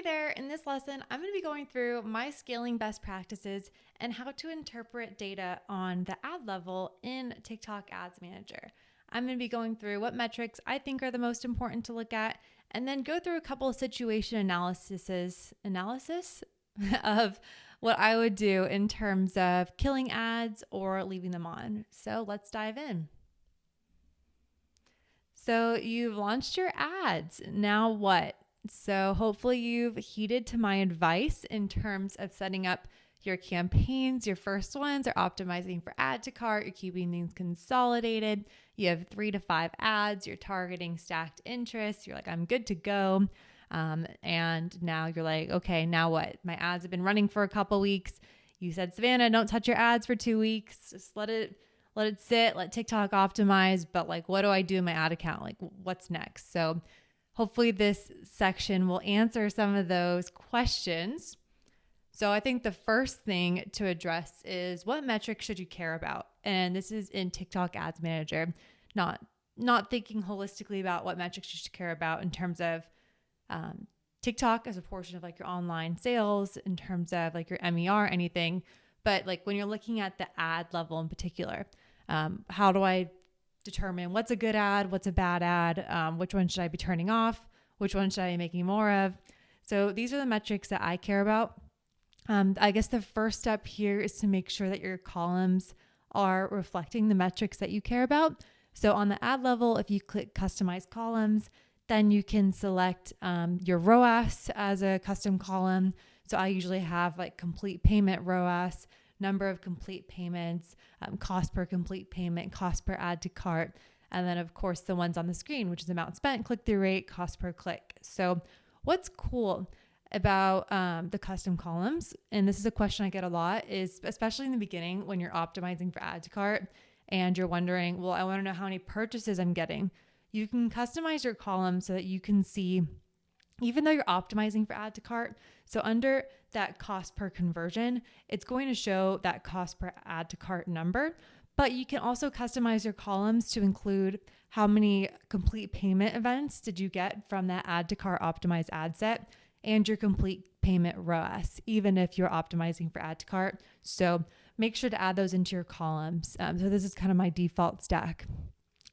there, in this lesson, I'm going to be going through my scaling best practices and how to interpret data on the ad level in TikTok Ads Manager. I'm going to be going through what metrics I think are the most important to look at, and then go through a couple of situation analysis of what I would do in terms of killing ads or leaving them on. So let's dive in. So you've launched your ads. Now what? So hopefully you've heeded to my advice in terms of setting up your campaigns. Your first ones are optimizing for add to cart. You're keeping things consolidated. You have 3 to 5 ads. You're targeting stacked interests. You're like, I'm good to go. And now you're like, okay, now what? My ads have been running for a couple weeks. You said, Savannah, don't touch your ads for 2 weeks. Just let it sit, let TikTok optimize. But like, what do I do in my ad account? Like, what's next? So hopefully this section will answer some of those questions. So I think the first thing to address is what metrics should you care about? And this is in TikTok Ads Manager, not thinking holistically about what metrics you should care about in terms of TikTok as a portion of like your online sales, in terms of like your MER, anything. But like when you're looking at the ad level in particular, how do I determine what's a good ad, what's a bad ad, which one should I be turning off, which one should I be making more of? So these are the metrics that I care about. I guess the first step here is to make sure that your columns are reflecting the metrics that you care about. So on the ad level, if you click customize columns, then you can select your ROAS as a custom column. So I usually have like complete payment ROAS, number of complete payments, cost per complete payment, cost per add to cart, and then of course the ones on the screen, which is amount spent, click-through rate, cost per click. So what's cool about the custom columns, and this is a question I get a lot, is especially in the beginning when you're optimizing for add to cart and you're wondering, well, I want to know how many purchases I'm getting. You can customize your column so that you can see, even though you're optimizing for add to cart, so under that cost per conversion, it's going to show that cost per add to cart number, but you can also customize your columns to include how many complete payment events did you get from that add to cart optimized ad set and your complete payment ROAS, even if you're optimizing for add to cart. So make sure to add those into your columns. So this is kind of my default stack.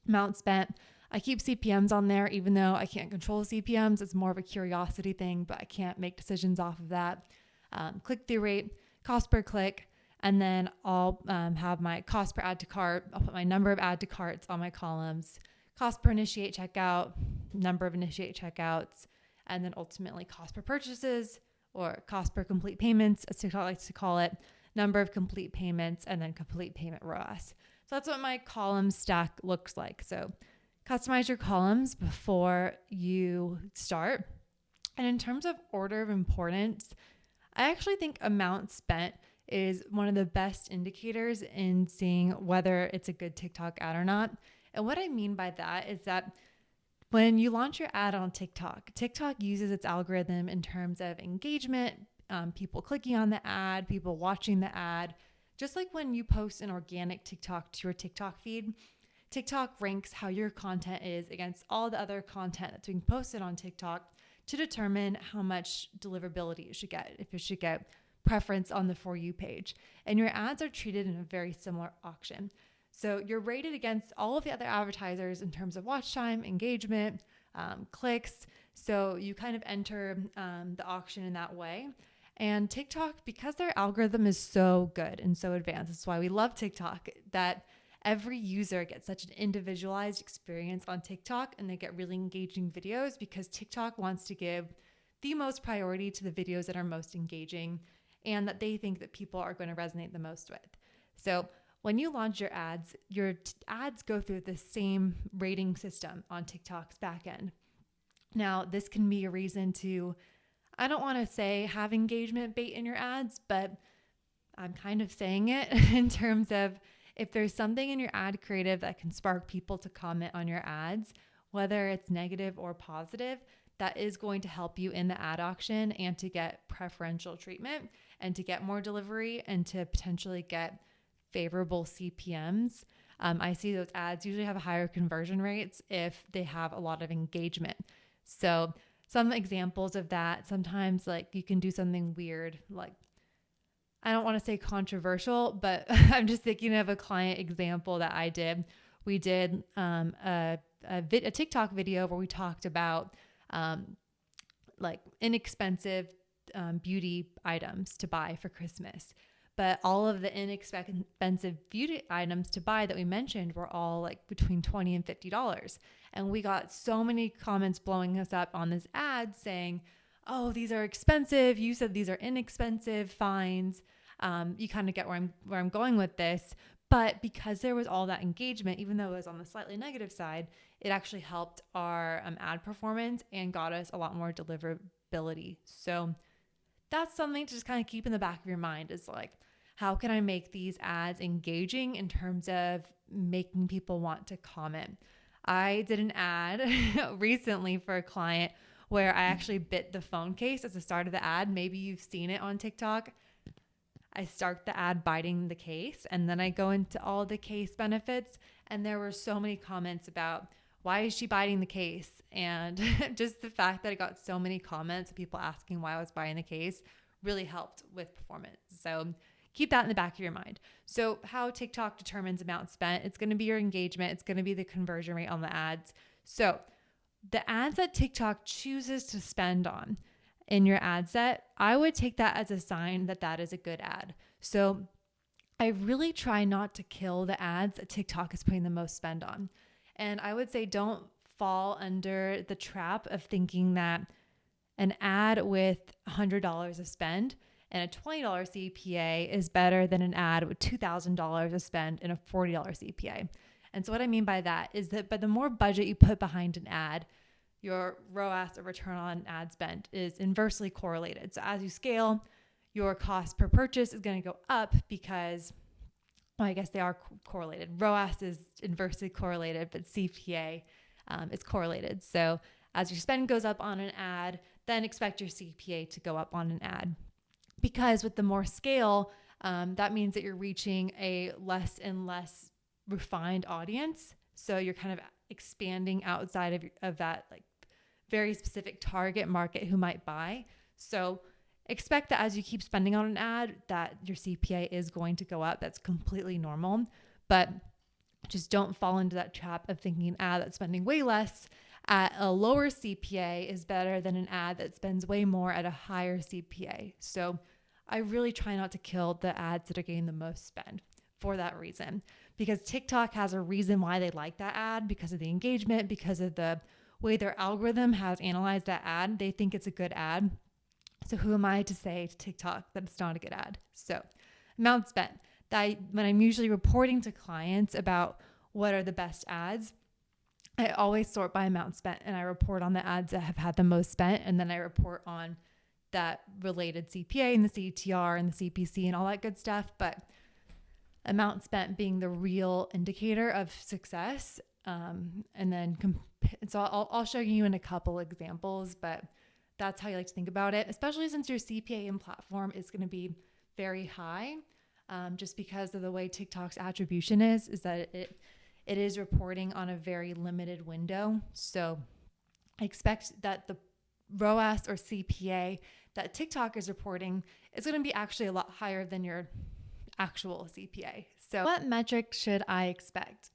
Amount spent. I keep CPMs on there, even though I can't control CPMs. It's more of a curiosity thing, but I can't make decisions off of that. Click-through rate, cost per click, and then I'll have my cost per add to cart. I'll put my number of add to carts on my columns, cost per initiate checkout, number of initiate checkouts, and then ultimately cost per purchases or cost per complete payments, as TikTok likes to call it, number of complete payments, and then complete payment ROAS. So that's what my column stack looks like. So customize your columns before you start. And in terms of order of importance, I actually think amount spent is one of the best indicators in seeing whether it's a good TikTok ad or not. And what I mean by that is that when you launch your ad on TikTok, TikTok uses its algorithm in terms of engagement, people clicking on the ad, people watching the ad. Just like when you post an organic TikTok to your TikTok feed, TikTok ranks how your content is against all the other content that's being posted on TikTok to determine how much deliverability it should get, if it should get preference on the For You page. And your ads are treated in a very similar auction. So you're rated against all of the other advertisers in terms of watch time, engagement, clicks. So you kind of enter the auction in that way. And TikTok, because their algorithm is so good and so advanced, that's why we love TikTok, that every user gets such an individualized experience on TikTok, and they get really engaging videos because TikTok wants to give the most priority to the videos that are most engaging and that they think that people are going to resonate the most with. So when you launch your ads go through the same rating system on TikTok's backend. Now, this can be a reason to, I don't want to say have engagement bait in your ads, but I'm kind of saying it in terms of if there's something in your ad creative that can spark people to comment on your ads, whether it's negative or positive, that is going to help you in the ad auction and to get preferential treatment and to get more delivery and to potentially get favorable CPMs. I see those ads usually have higher conversion rates if they have a lot of engagement. So some examples of that, sometimes like you can do something weird, like I don't want to say controversial, but I'm just thinking of a client example that I did. We did a TikTok video where we talked about like inexpensive beauty items to buy for Christmas. But all of the inexpensive beauty items to buy that we mentioned were all like between $20 and $50. And we got so many comments blowing us up on this ad saying, oh, these are expensive. You said these are inexpensive finds. You kind of get where I'm going with this. But because there was all that engagement, even though it was on the slightly negative side, it actually helped our ad performance and got us a lot more deliverability. So that's something to just kind of keep in the back of your mind, is like, how can I make these ads engaging in terms of making people want to comment? I did an ad recently for a client where I actually bit the phone case at the start of the ad. Maybe you've seen it on TikTok. I start the ad biting the case, and then I go into all the case benefits. And there were so many comments about, why is she biting the case? And just the fact that I got so many comments of people asking why I was biting the case really helped with performance. So keep that in the back of your mind. So how TikTok determines amount spent, it's going to be your engagement. It's going to be the conversion rate on the ads. So the ads that TikTok chooses to spend on in your ad set, I would take that as a sign that that is a good ad. So I really try not to kill the ads that TikTok is putting the most spend on. And I would say don't fall under the trap of thinking that an ad with $100 of spend and a $20 CPA is better than an ad with $2,000 of spend and a $40 CPA. And so what I mean by that is that the more budget you put behind an ad, your ROAS, or return on ad spend, is inversely correlated. So as you scale, your cost per purchase is going to go up because, well, I guess they are correlated. ROAS is inversely correlated, but CPA is correlated. So as your spend goes up on an ad, then expect your CPA to go up on an ad. Because with the more scale, that means that you're reaching a less and less refined audience. So you're kind of expanding outside of that like very specific target market who might buy. So expect that as you keep spending on an ad, that your CPA is going to go up. That's completely normal. But just don't fall into that trap of thinking an ad that's spending way less at a lower CPA is better than an ad that spends way more at a higher CPA. So I really try not to kill the ads that are getting the most spend for that reason, because TikTok has a reason why they like that ad, because of the engagement, because of the way their algorithm has analyzed that ad. They think it's a good ad. So who am I to say to TikTok that it's not a good ad? So amount spent. When I'm usually reporting to clients about what are the best ads, I always sort by amount spent, and I report on the ads that have had the most spent, and then I report on that related CPA and the CTR and the CPC and all that good stuff. But amount spent being the real indicator of success. And then, so I'll show you in a couple examples, but that's how you like to think about it, especially since your CPA and platform is going to be very high. Just because of the way TikTok's attribution is that it is reporting on a very limited window. So I expect that the ROAS or CPA that TikTok is reporting is going to be actually a lot higher than your actual CPA. So what metric should I expect?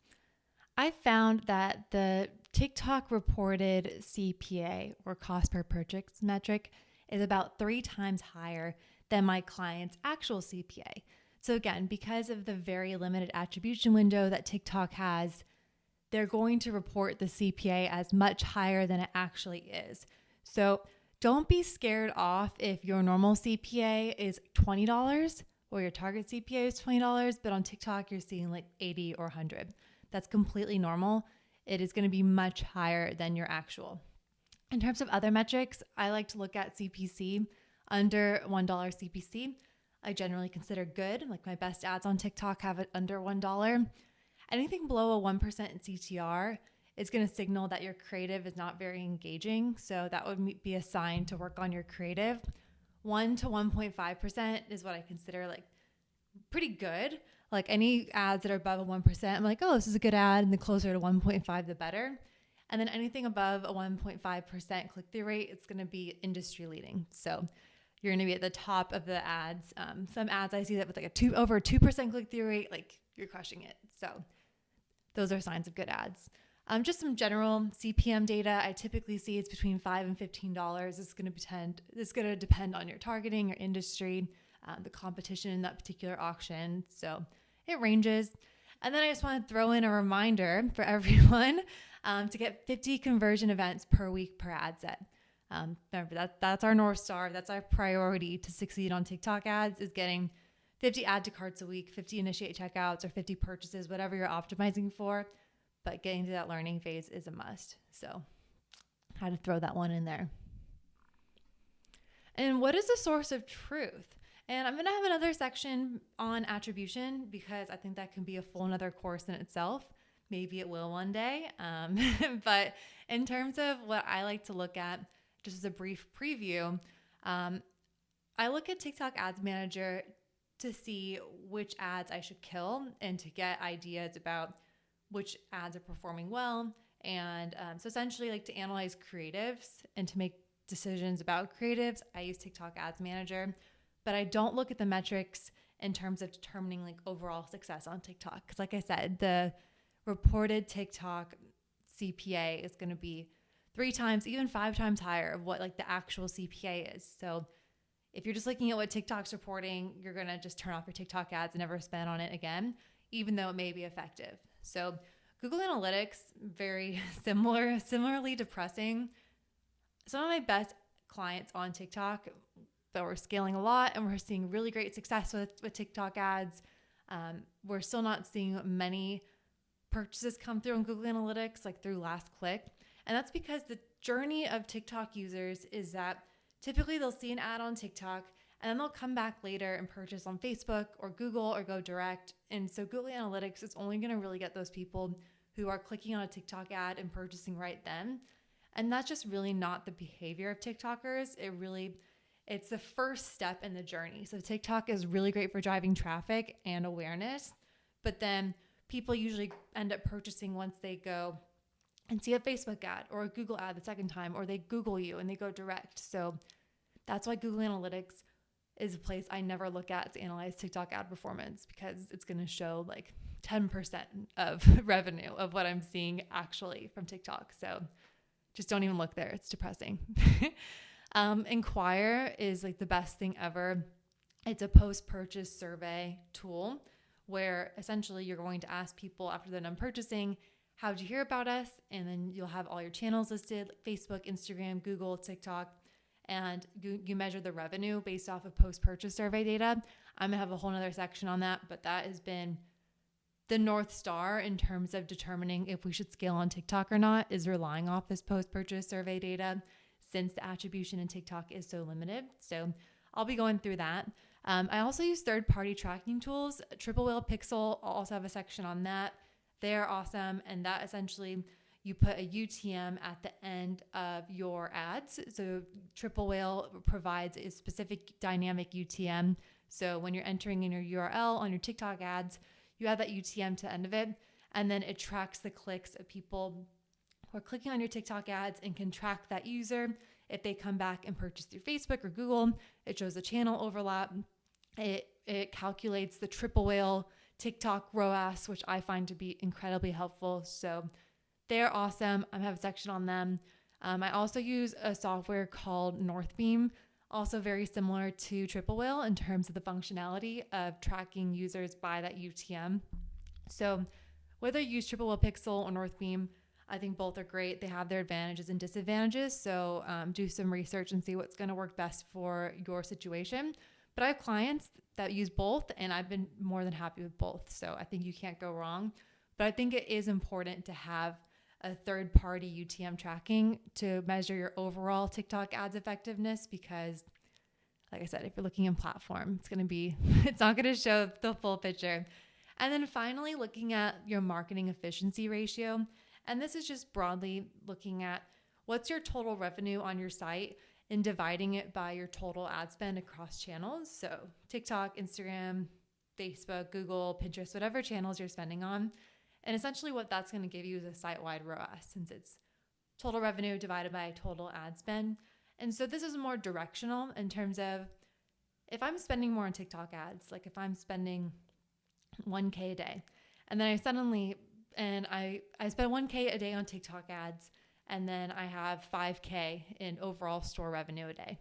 I found that the TikTok reported CPA, or cost per purchase metric, is about 3 times higher than my client's actual CPA. So again, because of the very limited attribution window that TikTok has, they're going to report the CPA as much higher than it actually is. So don't be scared off if your normal CPA is $20 or your target CPA is $20, but on TikTok you're seeing like 80 or 100. That's completely normal. It is going to be much higher than your actual. In terms of other metrics, I like to look at CPC. Under $1 CPC, I generally consider good. Like my best ads on TikTok have it under $1. Anything below a 1% in CTR is going to signal that your creative is not very engaging. So that would be a sign to work on your creative. 1 to 1.5% is what I consider like pretty good. Like any ads that are above a 1%, I'm like, oh, this is a good ad. And the closer to 1.5, the better. And then anything above a 1.5% click-through rate, it's going to be industry leading. So you're going to be at the top of the ads. Some ads I see that with like over a 2% click-through rate, like you're crushing it. So those are signs of good ads. Just some general CPM data. I typically see it's between $5 and $15. It's going to depend on your targeting, your industry, the competition in that particular auction. So it ranges. And then I just want to throw in a reminder for everyone to get 50 conversion events per week per ad set. Remember that's our North Star. That's our priority to succeed on TikTok ads, is getting 50 add to carts a week, 50 initiate checkouts, or 50 purchases, whatever you're optimizing for. But getting to that learning phase is a must. So I had to throw that one in there. And what is the source of truth? And I'm going to have another section on attribution because I think that can be a full another course in itself. Maybe it will one day. But in terms of what I like to look at, just as a brief preview, I look at TikTok Ads Manager to see which ads I should kill and to get ideas about which ads are performing well. And so essentially like to analyze creatives and to make decisions about creatives, I use TikTok Ads Manager, but I don't look at the metrics in terms of determining like overall success on TikTok. Because like I said, the reported TikTok CPA is going to be 3 times, even 5 times higher of what like the actual CPA is. So if you're just looking at what TikTok's reporting, you're going to just turn off your TikTok ads and never spend on it again, even though it may be effective. So Google Analytics, very similarly depressing. Some of my best clients on TikTok that we're scaling a lot and we're seeing really great success with TikTok ads. We're still not seeing many purchases come through on Google Analytics, like through last click. And that's because the journey of TikTok users is that typically they'll see an ad on TikTok and then they'll come back later and purchase on Facebook or Google or go direct. And so Google Analytics is only going to really get those people who are clicking on a TikTok ad and purchasing right then. And that's just really not the behavior of TikTokers. It's the first step in the journey. So TikTok is really great for driving traffic and awareness, but then people usually end up purchasing once they go and see a Facebook ad or a Google ad the second time, or they Google you and they go direct. So that's why Google Analytics is a place I never look at to analyze TikTok ad performance, because it's going to show like 10% of revenue of what I'm seeing actually from TikTok. So just don't even look there. It's depressing. Inquire is like the best thing ever. It's a post-purchase survey tool where essentially you're going to ask people after they're done purchasing, how'd you hear about us? And then you'll have all your channels listed, like Facebook, Instagram, Google, TikTok, and you measure the revenue based off of post-purchase survey data. I'm gonna have a whole nother section on that, but that has been the North Star in terms of determining if we should scale on TikTok or not, is relying off this post-purchase survey data, since the attribution in TikTok is so limited. So I'll be going through that. I also use third-party tracking tools. Triple Whale Pixel, I'll also have a section on that. They're awesome. And that essentially, you put a UTM at the end of your ads. So Triple Whale provides a specific dynamic UTM. So when you're entering in your URL on your TikTok ads, you add that UTM to the end of it. And then it tracks the clicks of people who are clicking on your TikTok ads and can track that user. If they come back and purchase through Facebook or Google, it shows the channel overlap. It calculates the Triple Whale TikTok ROAS, which I find to be incredibly helpful. So they're awesome. I have a section on them. I also use a software called Northbeam, also very similar to Triple Whale in terms of the functionality of tracking users by that UTM. So whether you use Triple Whale Pixel or Northbeam, I think both are great. They have their advantages and disadvantages. So do some research and see what's going to work best for your situation. But I have clients that use both, and I've been more than happy with both. So I think you can't go wrong. But I think it is important to have a third-party UTM tracking to measure your overall TikTok ads effectiveness, because like I said, if you're looking in platform, it's not going to show the full picture. And then finally, looking at your marketing efficiency ratio. And this is just broadly looking at what's your total revenue on your site and dividing it by your total ad spend across channels. So TikTok, Instagram, Facebook, Google, Pinterest, whatever channels you're spending on. And essentially what that's going to give you is a site-wide ROAS, since it's total revenue divided by total ad spend. And so this is more directional in terms of if I'm spending more on TikTok ads, like if I'm spending 1K a day, and then I spend 1K a day on TikTok ads, and then I have 5K in overall store revenue a day.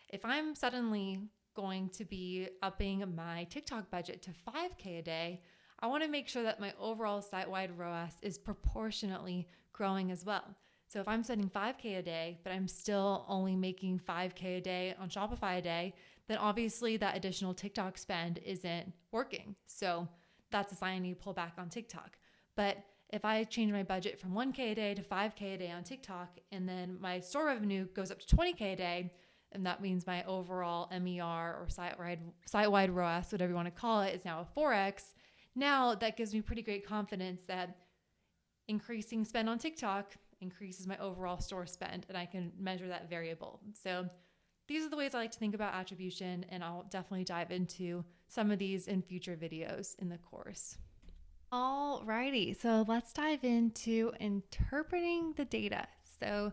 If I'm suddenly going to be upping my TikTok budget to 5K a day, I want to make sure that my overall site-wide ROAS is proportionately growing as well. So if I'm spending 5K a day, but I'm still only making 5K a day on Shopify a day, then obviously that additional TikTok spend isn't working. So that's a sign I need to pull back on TikTok. But if I change my budget from 1K a day to 5K a day on TikTok, and then my store revenue goes up to 20K a day, and that means my overall MER or site-wide ROAS, whatever you want to call it, is now a 4X. Now that gives me pretty great confidence that increasing spend on TikTok increases my overall store spend, and I can measure that variable. So these are the ways I like to think about attribution, and I'll definitely dive into some of these in future videos in the course. Alrighty, so let's dive into interpreting the data. So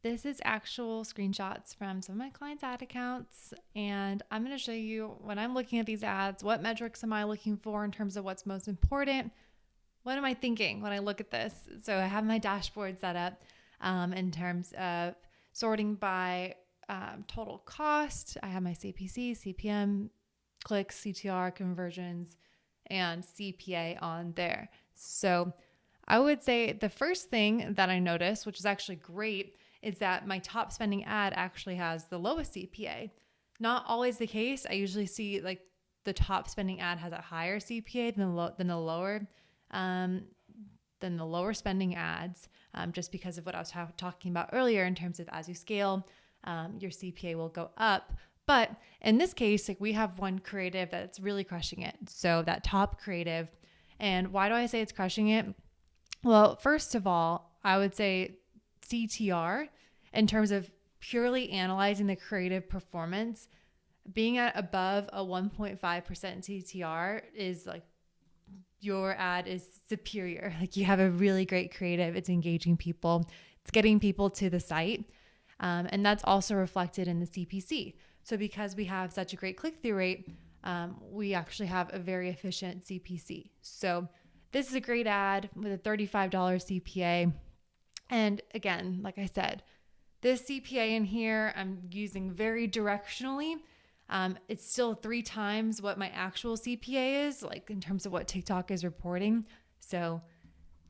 this is actual screenshots from some of my clients' ad accounts, and I'm going to show you when I'm looking at these ads, what metrics am I looking for in terms of what's most important? What am I thinking when I look at this? So I have my dashboard set up in terms of sorting by total cost. I have my CPC, CPM, clicks, CTR, conversions, and CPA on there. So I would say the first thing that I noticed, which is actually great, is that my top spending ad actually has the lowest CPA. Not always the case. I usually see like the top spending ad has a higher CPA than the lower spending ads, just because of what I was talking about earlier in terms of as you scale, your CPA will go up. But in this case, like we have one creative that's really crushing it. So that top creative. And why do I say it's crushing it? Well, first of all, I would say CTR, in terms of purely analyzing the creative performance, being at above a 1.5% CTR is like your ad is superior. Like you have a really great creative. It's engaging people. It's getting people to the site. And that's also reflected in the CPC. So because we have such a great click-through rate, we actually have a very efficient CPC. So this is a great ad with a $35 CPA. And again, like I said, this CPA in here, I'm using very directionally. It's still 3 times what my actual CPA is, like in terms of what TikTok is reporting. So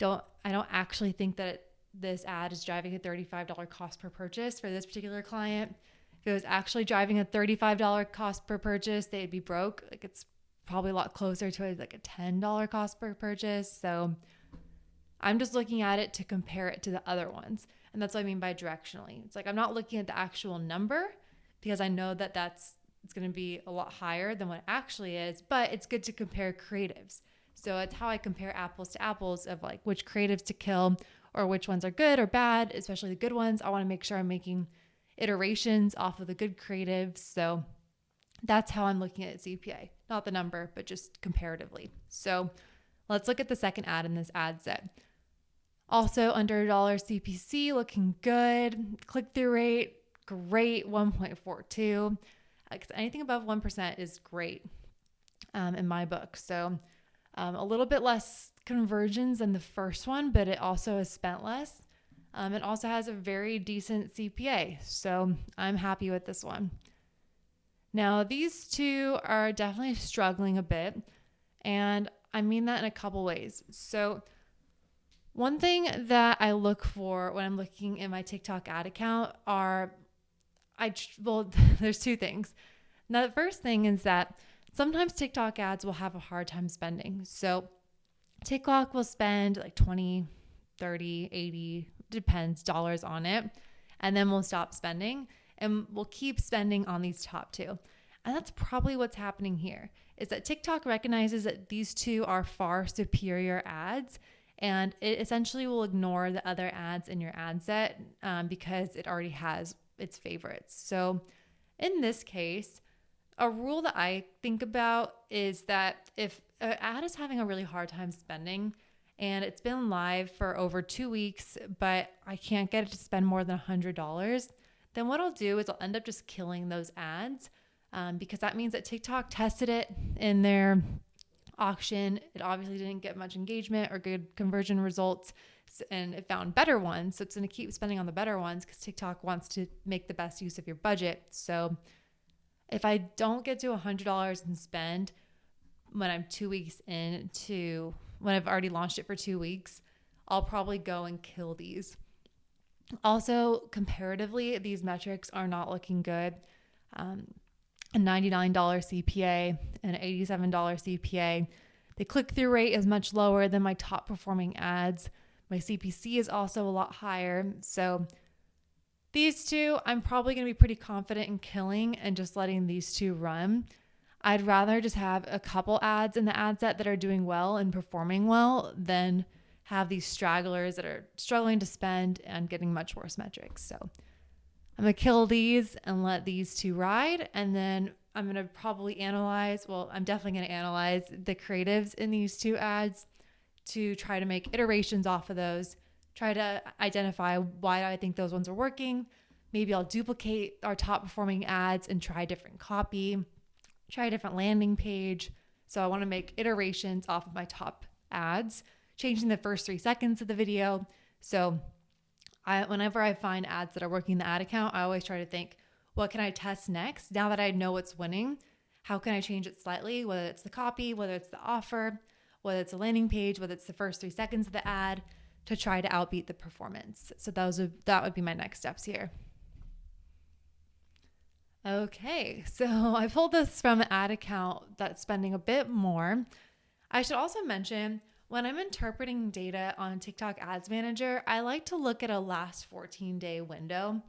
I don't actually think that this ad is driving a $35 cost per purchase for this particular client. If it was actually driving a $35 cost per purchase, they'd be broke. Like it's probably a lot closer to like a $10 cost per purchase. So I'm just looking at it to compare it to the other ones. And that's what I mean by directionally. It's like I'm not looking at the actual number because I know that it's going to be a lot higher than what it actually is, but it's good to compare creatives. So it's how I compare apples to apples of like which creatives to kill or which ones are good or bad, especially the good ones. I want to make sure I'm making iterations off of the good creatives. So that's how I'm looking at CPA, not the number, but just comparatively. So let's look at the second ad in this ad set. Also under $1 CPC, looking good. Click-through rate, great, 1.42. Anything above 1% is great in my book. So a little bit less conversions than the first one, but it also has spent less. It also has a very decent CPA. So I'm happy with this one. Now, these two are definitely struggling a bit. And I mean that in a couple ways. So one thing that I look for when I'm looking in my TikTok ad account there's 2 things. Now, the first thing is that sometimes TikTok ads will have a hard time spending. So TikTok will spend like 20, 30, 80, depends, dollars on it. And then we'll stop spending and we'll keep spending on these top 2. And that's probably what's happening here is that TikTok recognizes that these 2 are far superior ads. And it essentially will ignore the other ads in your ad set because it already has its favorites. So in this case, a rule that I think about is that if an ad is having a really hard time spending and it's been live for over 2 weeks, but I can't get it to spend more than $100, then what I'll do is I'll end up just killing those ads, because that means that TikTok tested it in their auction. It obviously didn't get much engagement or good conversion results, and it found better ones. So it's going to keep spending on the better ones because TikTok wants to make the best use of your budget. So if I don't get to $100 in spend when I'm 2 weeks into when I've already launched it for 2 weeks, I'll probably go and kill these. Also, comparatively, these metrics are not looking good. A $99 CPA and an $87 CPA. The click-through rate is much lower than my top performing ads. My CPC is also a lot higher. So these two, I'm probably going to be pretty confident in killing and just letting these two run. I'd rather just have a couple ads in the ad set that are doing well and performing well than have these stragglers that are struggling to spend and getting much worse metrics. So I'm going to kill these and let these two ride. And then I'm going to probably I'm definitely going to analyze the creatives in these two ads to try to make iterations off of those, try to identify why I think those ones are working. Maybe I'll duplicate our top performing ads and try different copy, try a different landing page. So I want to make iterations off of my top ads, changing the first 3 seconds of the video. So whenever I find ads that are working in the ad account, I always try to think, what can I test next? Now that I know what's winning, how can I change it slightly? Whether it's the copy, whether it's the offer, whether it's a landing page, whether it's the first 3 seconds of the ad, to try to outbeat the performance. So that would be my next steps here. Okay, so I pulled this from an ad account that's spending a bit more. I should also mention, when I'm interpreting data on TikTok Ads Manager, I like to look at a last 14-day window.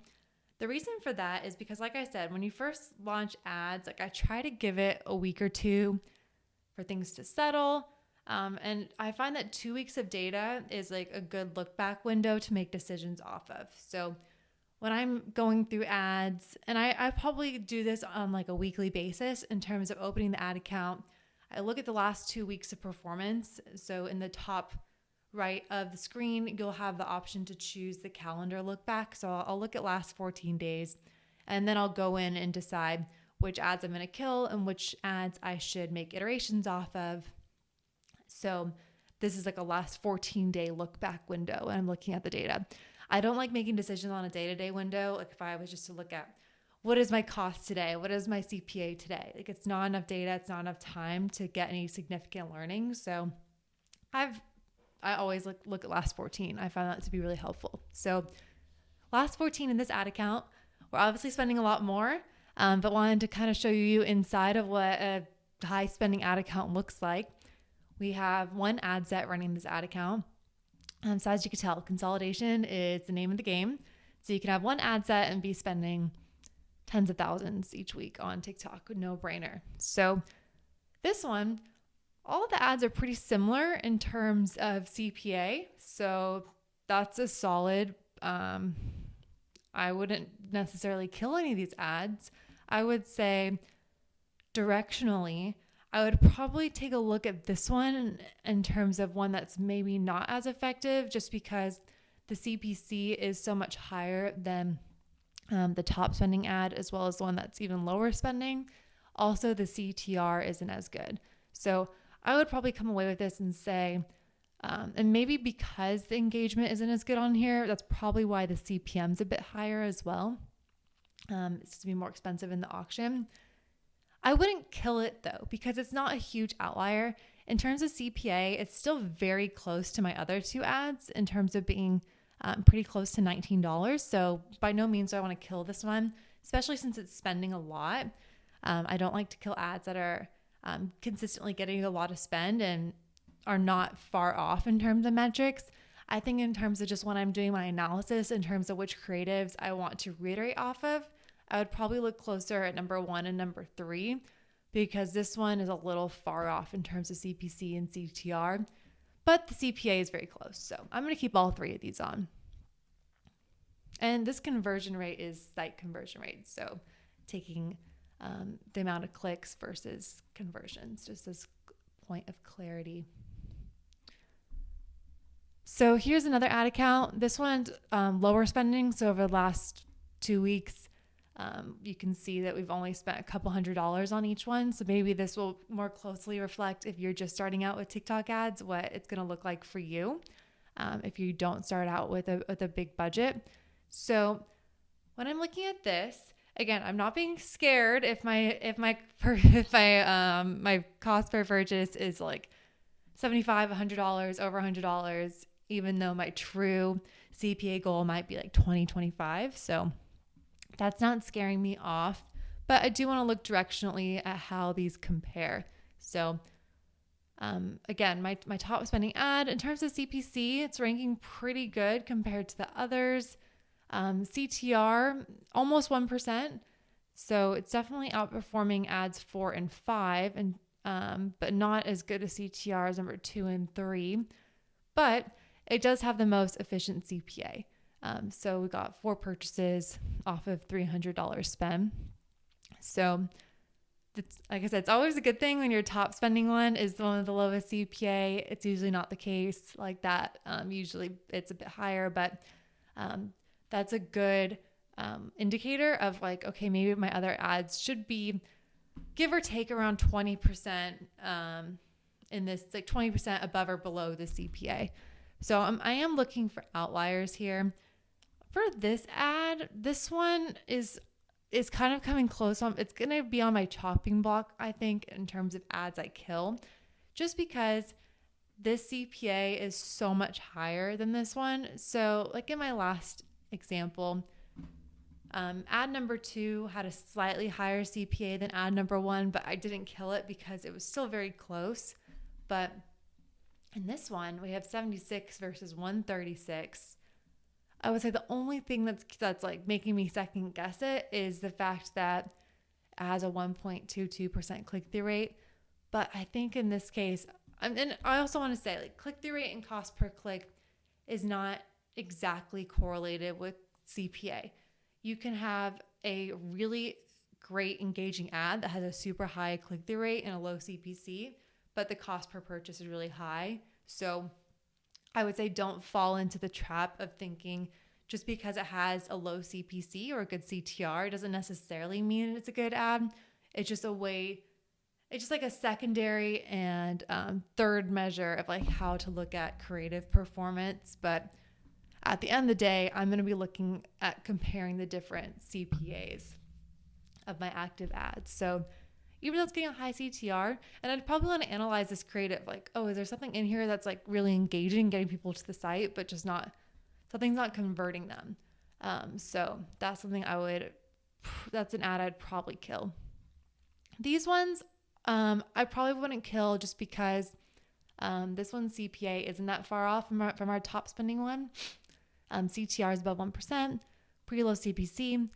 The reason for that is because, like I said, when you first launch ads, I try to give it a week or two for things to settle. And I find that 2 weeks of data is a good look back window to make decisions off of. So when I'm going through ads, and I probably do this on a weekly basis in terms of opening the ad account, I look at the last 2 weeks of performance. So in the top right of the screen, you'll have the option to choose the calendar look back. So I'll look at last 14 days, and then I'll go in and decide which ads I'm going to kill and which ads I should make iterations off of. So this is a last 14-day look back window, and I'm looking at the data. I don't like making decisions on a day-to-day window. If I was just to look at what is my cost today? What is my CPA today? It's not enough data. It's not enough time to get any significant learning. So I always look at last 14. I find that to be really helpful. So last 14 in this ad account, we're obviously spending a lot more, but wanted to kind of show you inside of what a high spending ad account looks like. We have one ad set running this ad account. So as you can tell, consolidation is the name of the game. So you can have one ad set and be spending tens of thousands each week on TikTok. No brainer. So this one, all of the ads are pretty similar in terms of CPA. So that's a solid, I wouldn't necessarily kill any of these ads. I would say directionally, I would probably take a look at this one in terms of one that's maybe not as effective, just because the CPC is so much higher than the top spending ad, as well as the one that's even lower spending. Also, the CTR isn't as good. So I would probably come away with this and say, and maybe because the engagement isn't as good on here, that's probably why the CPM is a bit higher as well. It's to be more expensive in the auction. I wouldn't kill it though, because it's not a huge outlier. In terms of CPA, it's still very close to my other two ads in terms of being pretty close to $19. So by no means do I want to kill this one, especially since it's spending a lot. I don't like to kill ads that are consistently getting a lot of spend and are not far off in terms of metrics. I think in terms of just when I'm doing my analysis in terms of which creatives I want to reiterate off of, I would probably look closer at number 1 and number 3, because this one is a little far off in terms of CPC and CTR, but the CPA is very close. So I'm going to keep all 3 of these on. And this conversion rate is site conversion rate. So taking the amount of clicks versus conversions, just as point of clarity. So here's another ad account. This one's lower spending. So over the last 2 weeks, you can see that we've only spent a couple $100s on each one. So maybe this will more closely reflect, if you're just starting out with TikTok ads, what it's going to look like for you if you don't start out with a big budget. So when I'm looking at this, again, I'm not being scared if my cost per purchase is like $75, $100, over $100, even though my true CPA goal might be like 20, 25. So that's not scaring me off, but I do want to look directionally at how these compare. So again, my top spending ad in terms of CPC, it's ranking pretty good compared to the others. CTR, almost 1%. So it's definitely outperforming ads 4 and 5, and but not as good as CTRs number 2 and 3. But it does have the most efficient CPA. So we got 4 purchases off of $300 spend. So it's, like I said, it's always a good thing when your top spending one is one of the lowest CPA. It's usually not the case like that. Usually it's a bit higher, but that's a good indicator of like, okay, maybe my other ads should be give or take around 20% in this, like 20% above or below the CPA. So I am looking for outliers here. For this ad, this one is kind of coming close on. It's going to be on my chopping block, I think, in terms of ads I kill, just because this CPA is so much higher than this one. So like in my last example, ad number 2 had a slightly higher CPA than ad number 1, but I didn't kill it because it was still very close. But in this one, we have 76 versus 136. I would say the only thing that's like making me second guess it is the fact that it has a 1.22% click-through rate. But I think in this case, and I also want to say, like, click-through rate and cost per click is not exactly correlated with CPA. You can have a really great engaging ad that has a super high click-through rate and a low CPC, but the cost per purchase is really high. So I would say don't fall into the trap of thinking just because it has a low CPC or a good CTR doesn't necessarily mean it's a good ad. It's just a way, it's just like a secondary and third measure of like how to look at creative performance. But at the end of the day, I'm going to be looking at comparing the different CPAs of my active ads. So even though it's getting a high CTR, and I'd probably want to analyze this creative, like, oh, is there something in here that's like really engaging, getting people to the site, but just not, something's not converting them. So that's something that's an ad I'd probably kill. These ones, I probably wouldn't kill just because this one's CPA isn't that far off from our top spending one. CTR is above 1%, pretty low CPC.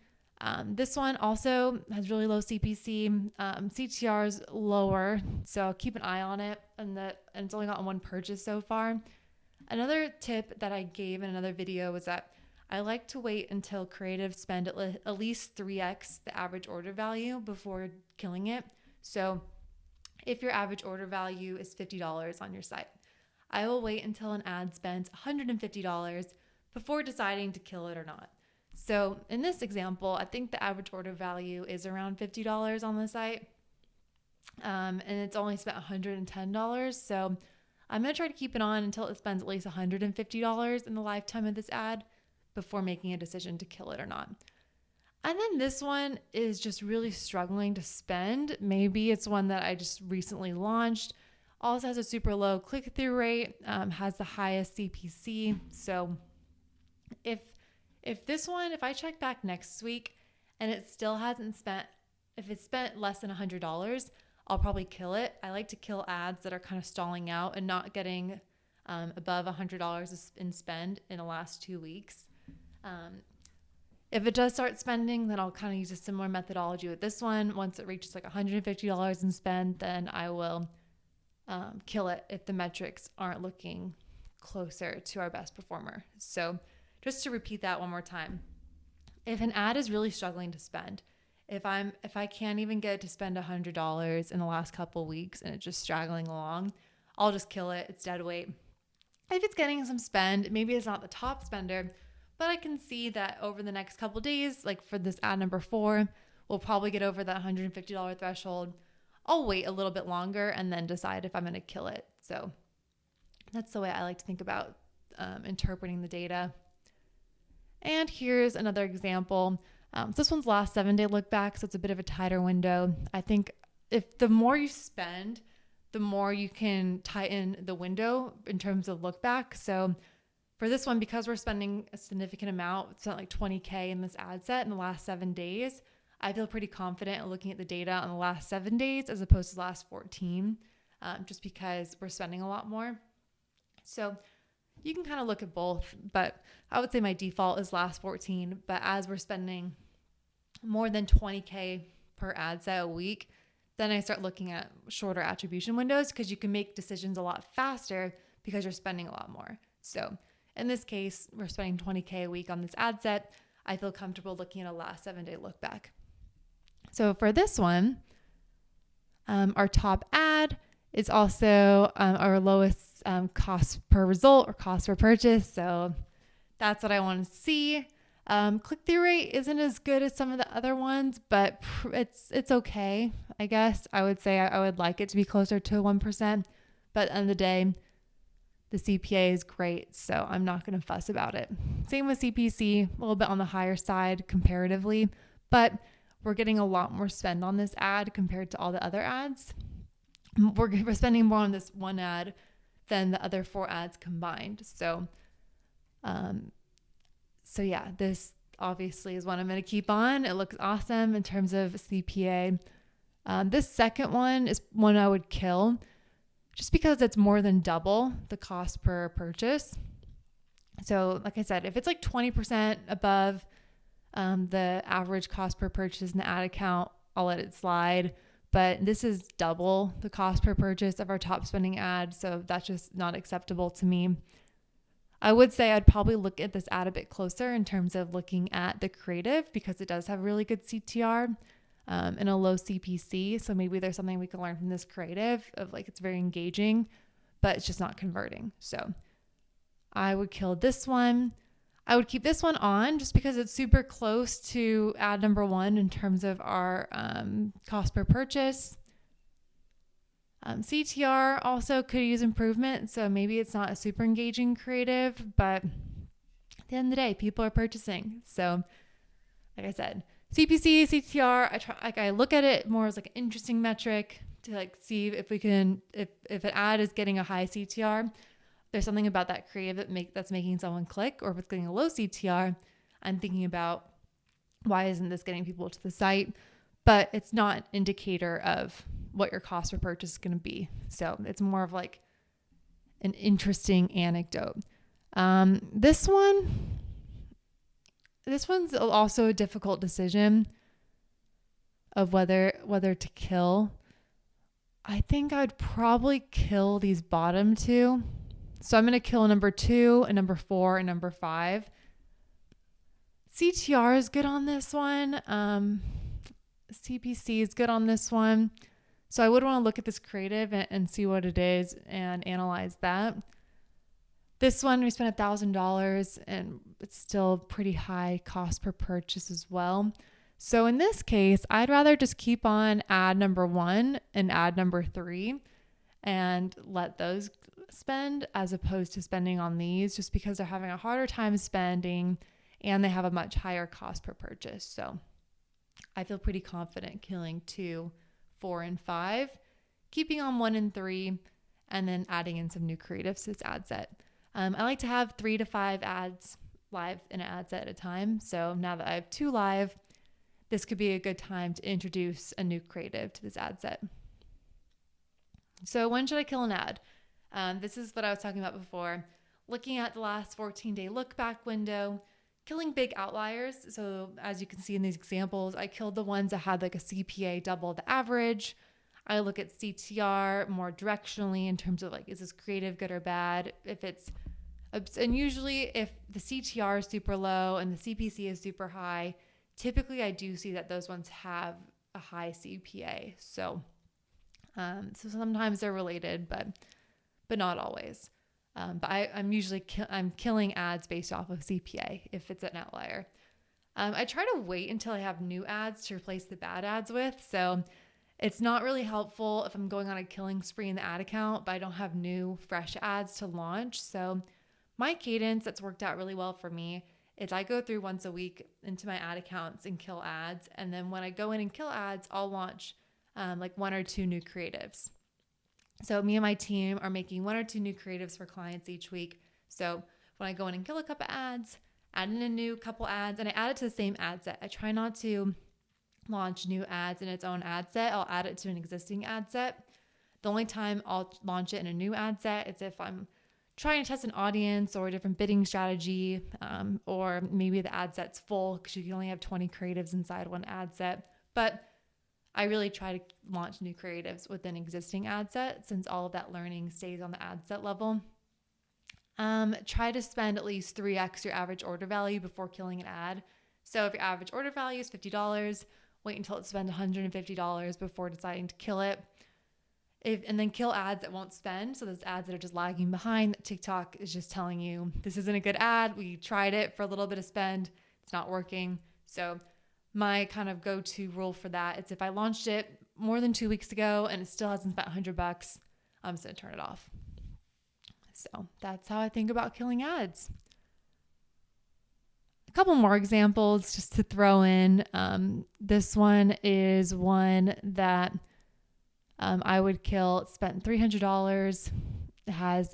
This one also has really low CPC. CTR is lower, so keep an eye on it. And it's only gotten 1 purchase so far. Another tip that I gave in another video was that I like to wait until creatives spend at least 3x the average order value before killing it. So if your average order value is $50 on your site, I will wait until an ad spends $150 before deciding to kill it or not. So in this example, I think the average order value is around $50 on the site. And it's only spent $110. So I'm going to try to keep it on until it spends at least $150 in the lifetime of this ad before making a decision to kill it or not. And then this one is just really struggling to spend. Maybe it's one that I just recently launched. Also has a super low click-through rate, has the highest CPC. So if this one, if I check back next week and it still hasn't spent, if it's spent less than $100, I'll probably kill it. I like to kill ads that are kind of stalling out and not getting above $100 in spend in the last 2 weeks. If it does start spending, then I'll kind of use a similar methodology with this one. Once it reaches like $150 in spend, then I will kill it if the metrics aren't looking closer to our best performer. So just to repeat that one more time, if an ad is really struggling to spend, if I can't even get it to spend $100 in the last couple of weeks and it's just straggling along, I'll just kill it. It's dead weight. if it's getting some spend, maybe it's not the top spender, but I can see that over the next couple days, like for this ad number 4, we'll probably get over that $150 threshold. I'll wait a little bit longer and then decide if I'm going to kill it. So that's the way I like to think about interpreting the data. And here's another example. So this one's last 7-day look back, so it's a bit of a tighter window. I think if the more you spend, the more you can tighten the window in terms of look back. So for this one, because we're spending a significant amount, it's not like $20K in this ad set in the last 7 days, I feel pretty confident looking at the data on the last 7 days as opposed to the last 14, just because we're spending a lot more. So you can kind of look at both, but I would say my default is last 14. But as we're spending more than $20K per ad set a week, then I start looking at shorter attribution windows because you can make decisions a lot faster because you're spending a lot more. So in this case, we're spending $20K a week on this ad set. I feel comfortable looking at a last 7-day look back. So for this one, our top ad is also our lowest cost per result or cost per purchase. So that's what I want to see. Click-through rate isn't as good as some of the other ones, but it's okay. I guess I would say I would like it to be closer to 1%, but at the end of the day, the CPA is great, so I'm not going to fuss about it. Same with CPC, a little bit on the higher side comparatively, but we're getting a lot more spend on this ad compared to all the other ads. We're spending more on this one ad than the other 4 ads combined. So yeah, this obviously is one I'm going to keep on. It looks awesome in terms of CPA. This second one is one I would kill just because it's more than double the cost per purchase. So like I said, if it's like 20% above the average cost per purchase in the ad account, I'll let it slide. But this is double the cost per purchase of our top spending ad. So that's just not acceptable to me. I would say I'd probably look at this ad a bit closer in terms of looking at the creative because it does have really good CTR and a low CPC. So maybe there's something we can learn from this creative of like it's very engaging, but it's just not converting. So I would kill this one. I would keep this one on just because it's super close to ad number 1 in terms of our cost per purchase. CTR also could use improvement, so maybe it's not a super engaging creative, but at the end of the day, people are purchasing. So, like I said, CPC, CTR, I look at it more as like an interesting metric to like see if we can, if an ad is getting a high CTR, there's something about that creative that's making someone click, or if it's getting a low CTR, I'm thinking about why isn't this getting people to the site? But it's not an indicator of what your cost per purchase is going to be. So it's more of like an interesting anecdote. This one's also a difficult decision of whether to kill. I think I'd probably kill these bottom 2. So I'm going to kill number 2 and number 4 and number 5. CTR is good on this one. CPC is good on this one. So I would want to look at this creative and see what it is and analyze that. This one, we spent $1,000 and it's still pretty high cost per purchase as well. So in this case, I'd rather just keep on ad number 1 and ad number 3 and let those spend as opposed to spending on these just because they're having a harder time spending and they have a much higher cost per purchase. So I feel pretty confident killing 2, 4, and 5, keeping on 1 and 3, and then adding in some new creatives to this ad set. I like to have 3 to 5 ads live in an ad set at a time. So now that I have 2 live, this could be a good time to introduce a new creative to this ad set. So when should I kill an ad? This is what I was talking about before. Looking at the last 14-day look back window, killing big outliers. So as you can see in these examples, I killed the ones that had like a CPA double the average. I look at CTR more directionally in terms of like, is this creative good or bad? And usually if the CTR is super low and the CPC is super high, typically I do see that those ones have a high CPA. So sometimes they're related, but not always. But I'm usually I'm killing ads based off of CPA if it's an outlier. I try to wait until I have new ads to replace the bad ads with. So it's not really helpful if I'm going on a killing spree in the ad account, but I don't have new fresh ads to launch. So my cadence that's worked out really well for me is I go through once a week into my ad accounts and kill ads. And then when I go in and kill ads, I'll launch like 1 or 2 new creatives. So me and my team are making 1 or 2 new creatives for clients each week. So when I go in and kill a couple ads, add in a new couple ads, and I add it to the same ad set. I try not to launch new ads in its own ad set. I'll add it to an existing ad set. The only time I'll launch it in a new ad set is if I'm trying to test an audience or a different bidding strategy, or maybe the ad set's full because you can only have 20 creatives inside one ad set. But I really try to launch new creatives within existing ad set since all of that learning stays on the ad set level. Try to spend at least 3x your average order value before killing an ad. So if your average order value is $50, wait until it's spent $150 before deciding to kill it. And then kill ads that won't spend. So those ads that are just lagging behind, that TikTok is just telling you, this isn't a good ad. We tried it for a little bit of spend. It's not working. So my kind of go-to rule for that is if I launched it more than 2 weeks ago and it still hasn't spent $100, I'm just going to turn it off. So that's how I think about killing ads. A couple more examples just to throw in. This one is one that I would kill. It spent $300.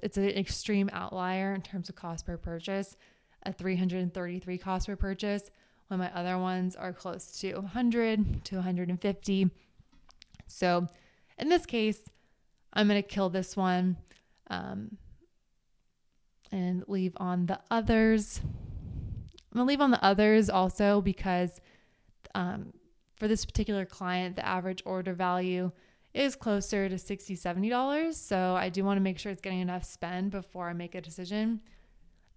It's an extreme outlier in terms of cost per purchase, a $333 cost per purchase, when my other ones are close to $100 to $150. So in this case, I'm going to kill this one and leave on the others. I'm going to leave on the others also because for this particular client, the average order value is closer to $60, $70. So I do want to make sure it's getting enough spend before I make a decision.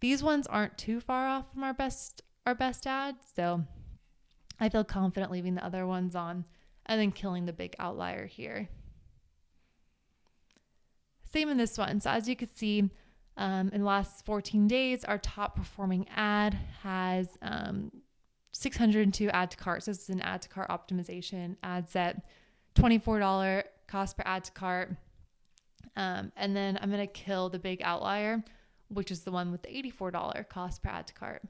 These ones aren't too far off from our best ads. So I feel confident leaving the other ones on and then killing the big outlier here. Same in this one. So as you can see, in the last 14 days, our top performing ad has 602 add to cart. So this is an add to cart optimization ad set. $24 cost per add to cart. And then I'm going to kill the big outlier, which is the one with the $84 cost per add to cart.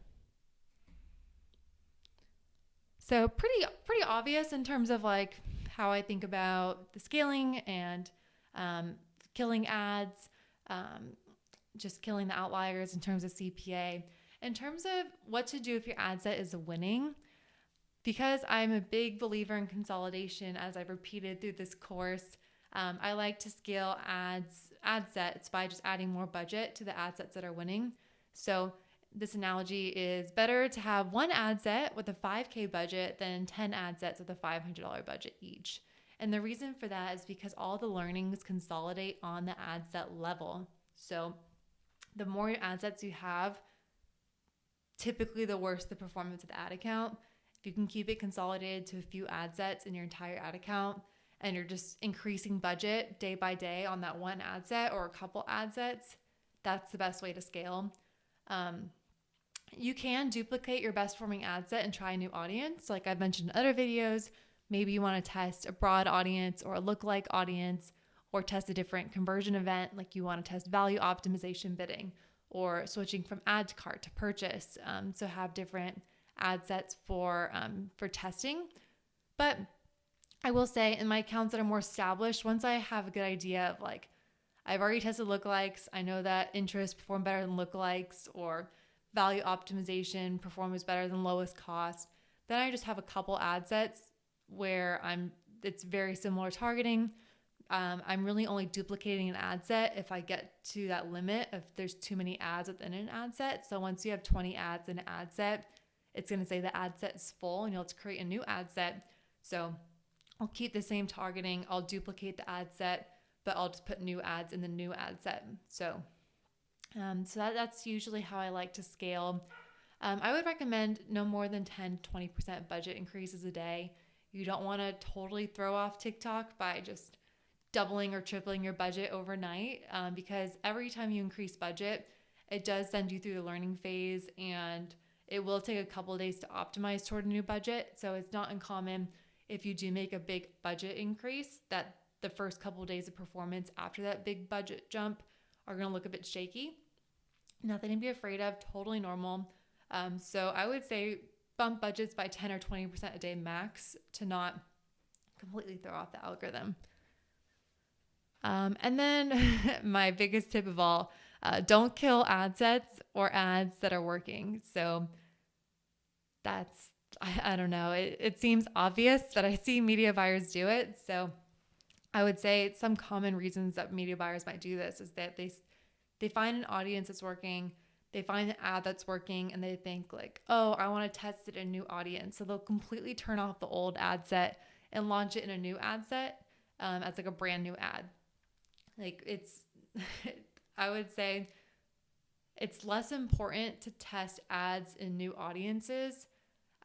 So pretty obvious in terms of like how I think about the scaling and killing ads, just killing the outliers in terms of CPA. In terms of what to do if your ad set is winning, because I'm a big believer in consolidation, as I've repeated through this course, I like to scale ad sets by just adding more budget to the ad sets that are winning. So this analogy is better to have one ad set with a $5,000 budget than 10 ad sets with a $500 budget each. And the reason for that is because all the learnings consolidate on the ad set level. So the more your ad sets you have, typically the worse the performance of the ad account. If you can keep it consolidated to a few ad sets in your entire ad account and you're just increasing budget day by day on that one ad set or a couple ad sets, that's the best way to scale. You can duplicate your best performing ad set and try a new audience. Like I've mentioned in other videos, maybe you want to test a broad audience or a lookalike audience or test a different conversion event. Like you want to test value optimization bidding or switching from add to cart to purchase. So have different ad sets for testing. But I will say in my accounts that are more established, once I have a good idea of like, I've already tested lookalikes, I know that interest perform better than lookalikes or value optimization performs better than lowest cost, then I just have a couple ad sets where it's very similar targeting. I'm really only duplicating an ad set if I get to that limit if there's too many ads within an ad set. So once you have 20 ads in an ad set, it's going to say the ad set is full and you'll have to create a new ad set. So I'll keep the same targeting. I'll duplicate the ad set, but I'll just put new ads in the new ad set. So that's usually how I like to scale. I would recommend no more than 10-20% budget increases a day. You don't want to totally throw off TikTok by just doubling or tripling your budget overnight, because every time you increase budget, it does send you through the learning phase, and it will take a couple of days to optimize toward a new budget. So it's not uncommon if you do make a big budget increase that the first couple of days of performance after that big budget jump are going to look a bit shaky. Nothing to be afraid of, totally normal. So I would say bump budgets by 10 or 20% a day max to not completely throw off the algorithm. And then my biggest tip of all, don't kill ad sets or ads that are working. So that's, I don't know. It seems obvious, but I see media buyers do it. So I would say some common reasons that media buyers might do this is that they find an audience that's working, they find an ad that's working, and they think like, oh, I want to test it in a new audience. So they'll completely turn off the old ad set and launch it in a new ad set as like a brand new ad. Like it's, I would say it's less important to test ads in new audiences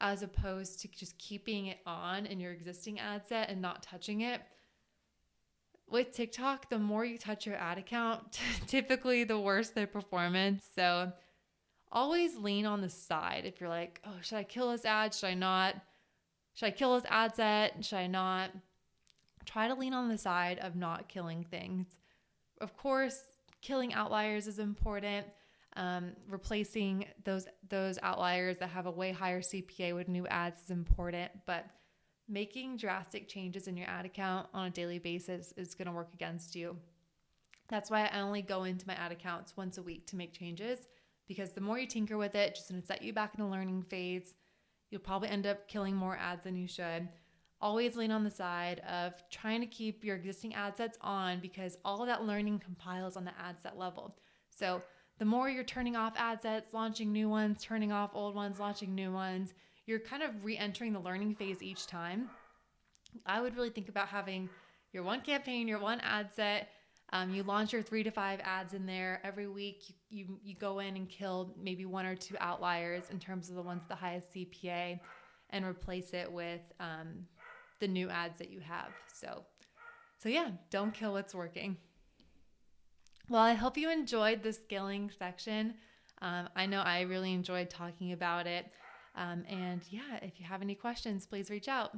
as opposed to just keeping it on in your existing ad set and not touching it. With TikTok, the more you touch your ad account, typically the worse their performance. So always lean on the side. If you're like, oh, should I kill this ad? Should I not? Should I kill this ad set? Should I not? Try to lean on the side of not killing things. Of course, killing outliers is important. Replacing those outliers that have a way higher CPA with new ads is important, but making drastic changes in your ad account on a daily basis is going to work against you. That's why I only go into my ad accounts once a week to make changes, because the more you tinker with it, just going to set you back in the learning phase. You'll probably end up killing more ads than you should. Always lean on the side of trying to keep your existing ad sets on, because all of that learning compiles on the ad set level. So the more you're turning off ad sets, launching new ones, turning off old ones, launching new ones, you're kind of re-entering the learning phase each time. I would really think about having your one campaign, your one ad set. You launch your 3 to 5 ads in there every week. You go in and kill maybe 1 or 2 outliers in terms of the ones with the highest CPA, and replace it with the new ads that you have. So yeah, don't kill what's working. Well, I hope you enjoyed the scaling section. I know I really enjoyed talking about it. And yeah, if you have any questions, please reach out.